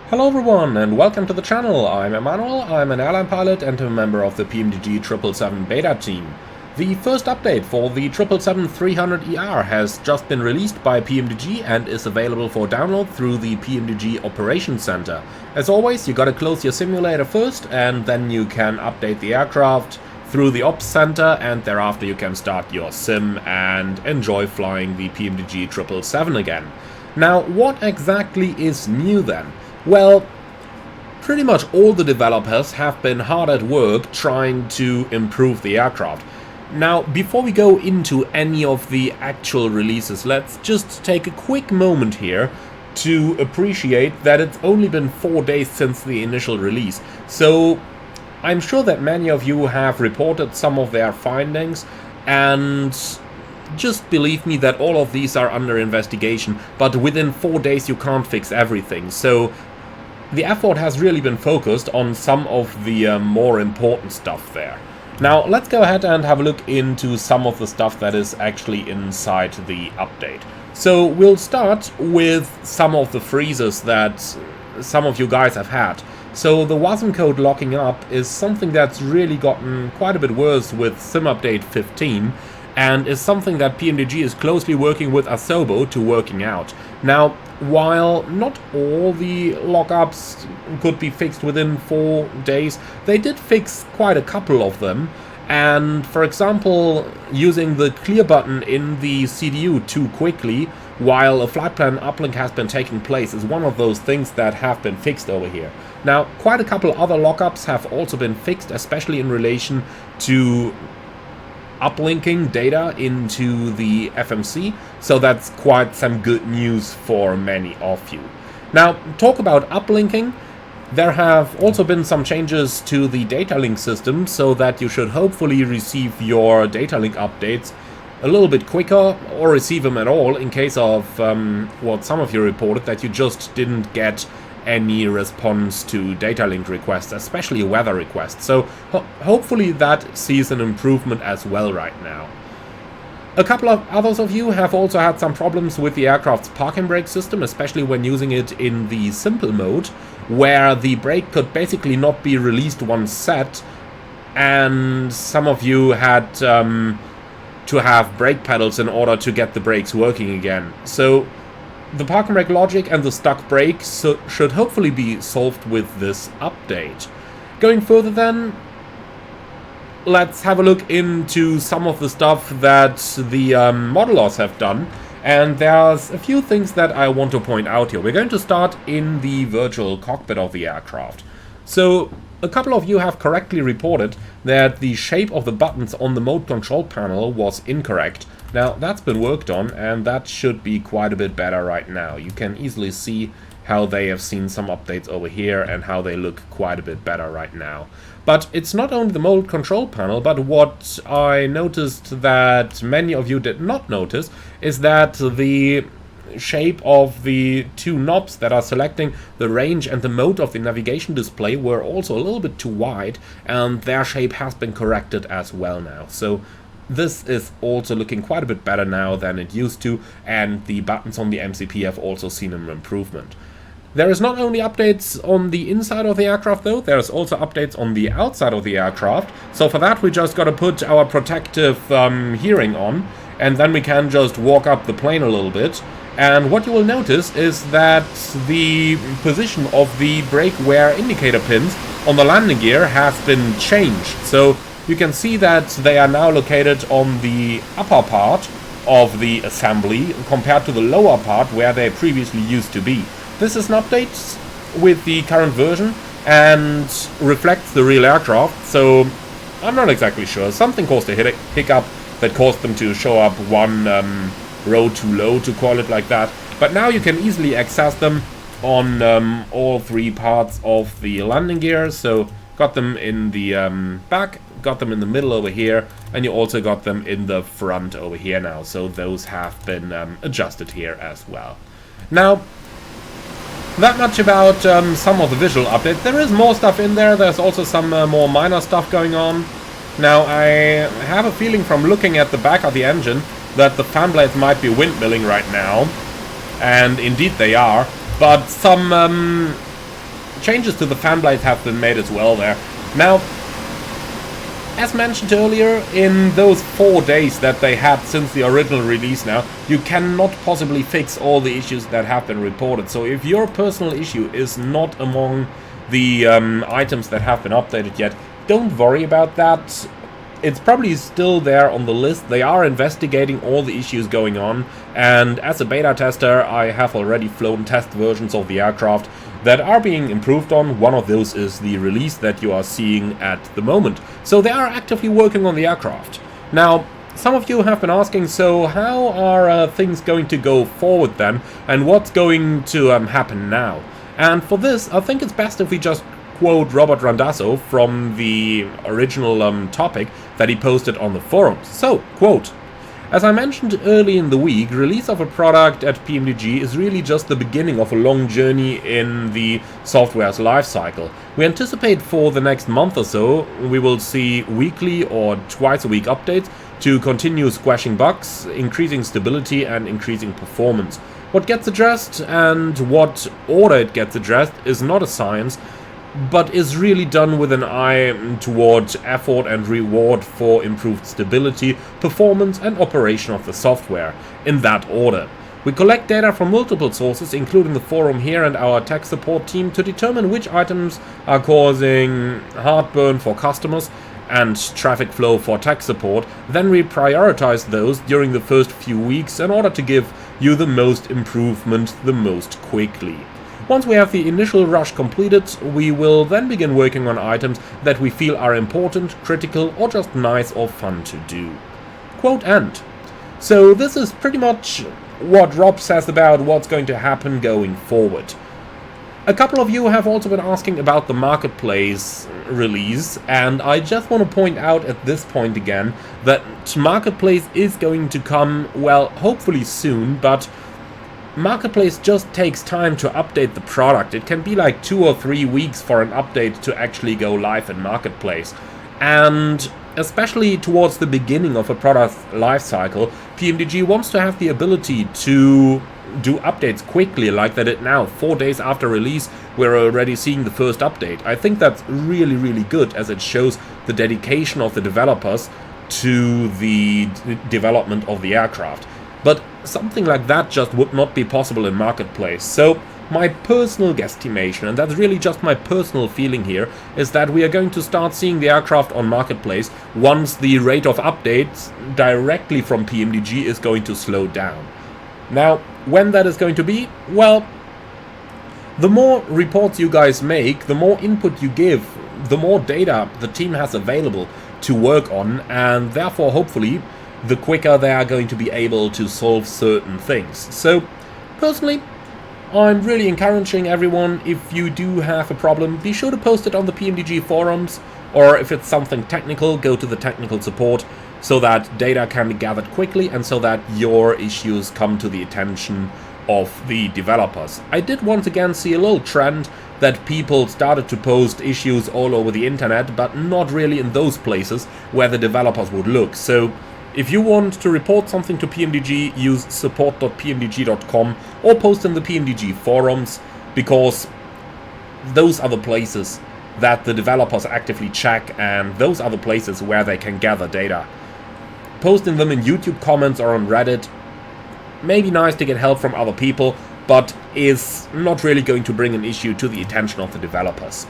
Hello everyone and welcome to the channel. I'm Emmanuel, I'm an airline pilot and a member of the PMDG 777 beta team. The first update for the 777-300ER has just been released by PMDG and is available for download through the PMDG Operations Center. As always, you gotta close your simulator first and then you can update the aircraft through the Ops Center, and thereafter you can start your sim and enjoy flying the PMDG 777 again. Now, what exactly is new then? Well, pretty much all the developers have been hard at work trying to improve the aircraft. Now, before we go into any of the actual releases, let's just take a quick moment here to appreciate that it's only been 4 days since the initial release. So, I'm sure that many of you have reported some of their findings, and just believe me that all of these are under investigation, but within 4 days you can't fix everything. So, the effort has really been focused on some of the more important stuff there. Now, let's go ahead and have a look into some of the stuff that is actually inside the update. So, we'll start with some of the freezes that some of you guys have had. So, the WASM code locking up is something that's really gotten quite a bit worse with Sim Update 15, and is something that PMDG is closely working with Asobo to working out. Now, while not all the lockups could be fixed within 4 days, they did fix quite a couple of them. And for example, using the clear button in the CDU too quickly while a flight plan uplink has been taking place is one of those things that have been fixed over here. Now, quite a couple other lockups have also been fixed, especially in relation to uplinking data into the FMC, so that's quite some good news for many of you. Now, talk about uplinking. There have also been some changes to the data link system, so that you should hopefully receive your data link updates a little bit quicker, or receive them at all, in case of what some of you reported, that you just didn't get any response to data link requests, especially weather requests. So hopefully that sees an improvement as well right now. A couple of others of you have also had some problems with the aircraft's parking brake system, especially when using it in the simple mode, where the brake could basically not be released once set, and some of you had to have brake pedals in order to get the brakes working again. So the parking brake logic and the stuck brake should hopefully be solved with this update. Going further then, let's have a look into some of the stuff that the modelers have done. And there's a few things that I want to point out here. We're going to start in the virtual cockpit of the aircraft. So, a couple of you have correctly reported that the shape of the buttons on the mode control panel was incorrect. Now, that's been worked on, and that should be quite a bit better right now. You can easily see how they have seen some updates over here and how they look quite a bit better right now. But it's not only the mode control panel, but what I noticed that many of you did not notice is that the shape of the two knobs that are selecting the range and the mode of the navigation display were also a little bit too wide, and their shape has been corrected as well now. So this is also looking quite a bit better now than it used to, and the buttons on the MCP have also seen an improvement. There is not only updates on the inside of the aircraft though, there's also updates on the outside of the aircraft. So for that we just gotta put our protective hearing on, and then we can just walk up the plane a little bit. And what you will notice is that the position of the brake wear indicator pins on the landing gear has been changed. So you can see that they are now located on the upper part of the assembly compared to the lower part where they previously used to be. This is an update with the current version and reflects the real aircraft, so I'm not exactly sure. Something caused a hiccup that caused them to show up one row too low, to call it like that. But now you can easily access them on all three parts of the landing gear. So got them in the back, got them in the middle over here, and you also got them in the front over here now. So those have been adjusted here as well. Now, that much about some of the visual updates. There is more stuff in there. There's also some more minor stuff going on. Now, I have a feeling from looking at the back of the engine that the fan blades might be windmilling right now. And indeed they are. But some changes to the fan blades have been made as well there. Now, as mentioned earlier, in those 4 days that they had since the original release now, you cannot possibly fix all the issues that have been reported. So if your personal issue is not among the items that have been updated yet, don't worry about that. It's probably still there on the list. They are investigating all the issues going on, and as a beta tester I have already flown test versions of the aircraft that are being improved on. One of those is the release that you are seeing at the moment. So they are actively working on the aircraft. Now, some of you have been asking, so how are things going to go forward then, and what's going to happen now? And for this, I think it's best if we just quote Robert Randazzo from the original topic that he posted on the forums. So, quote, "As I mentioned early in the week, release of a product at PMDG is really just the beginning of a long journey in the software's lifecycle. We anticipate for the next month or so we will see weekly or twice a week updates to continue squashing bugs, increasing stability and increasing performance. What gets addressed and what order it gets addressed is not a science, but is really done with an eye toward effort and reward for improved stability, performance and operation of the software, in that order. We collect data from multiple sources, including the forum here and our tech support team, to determine which items are causing heartburn for customers and traffic flow for tech support. Then we prioritize those during the first few weeks in order to give you the most improvement the most quickly. Once we have the initial rush completed, we will then begin working on items that we feel are important, critical, or just nice or fun to do." Quote end. So this is pretty much what Rob says about what's going to happen going forward. A couple of you have also been asking about the Marketplace release, and I just want to point out at this point again that Marketplace is going to come, well, hopefully soon, but Marketplace just takes time to update the product. It can be like 2 or 3 weeks for an update to actually go live in Marketplace. And especially towards the beginning of a product lifecycle, PMDG wants to have the ability to do updates quickly like they did now. 4 days after release, we're already seeing the first update. I think that's really, really good, as it shows the dedication of the developers to the development of the aircraft. But something like that just would not be possible in Marketplace. So my personal guesstimation, and that's really just my personal feeling here, is that we are going to start seeing the aircraft on Marketplace once the rate of updates directly from PMDG is going to slow down. Now, when that is going to be, well, the more reports you guys make, the more input you give, the more data the team has available to work on, and therefore hopefully the quicker they are going to be able to solve certain things. So, personally, I'm really encouraging everyone, if you do have a problem, be sure to post it on the PMDG forums, or if it's something technical, go to the technical support, so that data can be gathered quickly and so that your issues come to the attention of the developers. I did once again see a little trend that people started to post issues all over the internet, but not really in those places where the developers would look. So, if you want to report something to PMDG, use support.pmdg.com or post in the PMDG forums, because those are the places that the developers actively check, and those are the places where they can gather data. Posting them in YouTube comments or on Reddit may be nice to get help from other people, but is not really going to bring an issue to the attention of the developers.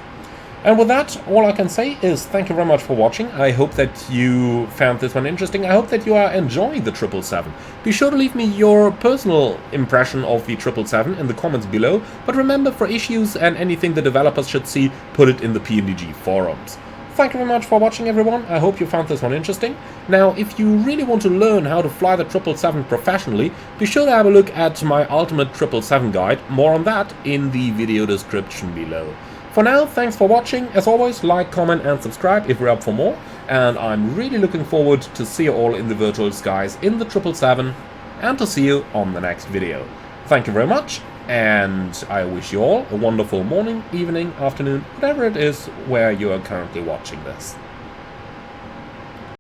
And with that, all I can say is thank you very much for watching. I hope that you found this one interesting. I hope that you are enjoying the 777. Be sure to leave me your personal impression of the 777 in the comments below. But remember, for issues and anything the developers should see, put it in the PMDG forums. Thank you very much for watching, everyone. I hope you found this one interesting. Now, if you really want to learn how to fly the 777 professionally, be sure to have a look at my ultimate 777 guide. More on that in the video description below. For now, thanks for watching. As always, like, comment and subscribe if you're up for more. And I'm really looking forward to see you all in the virtual skies in the 777 and to see you on the next video. Thank you very much, and I wish you all a wonderful morning, evening, afternoon, whatever it is where you are currently watching this.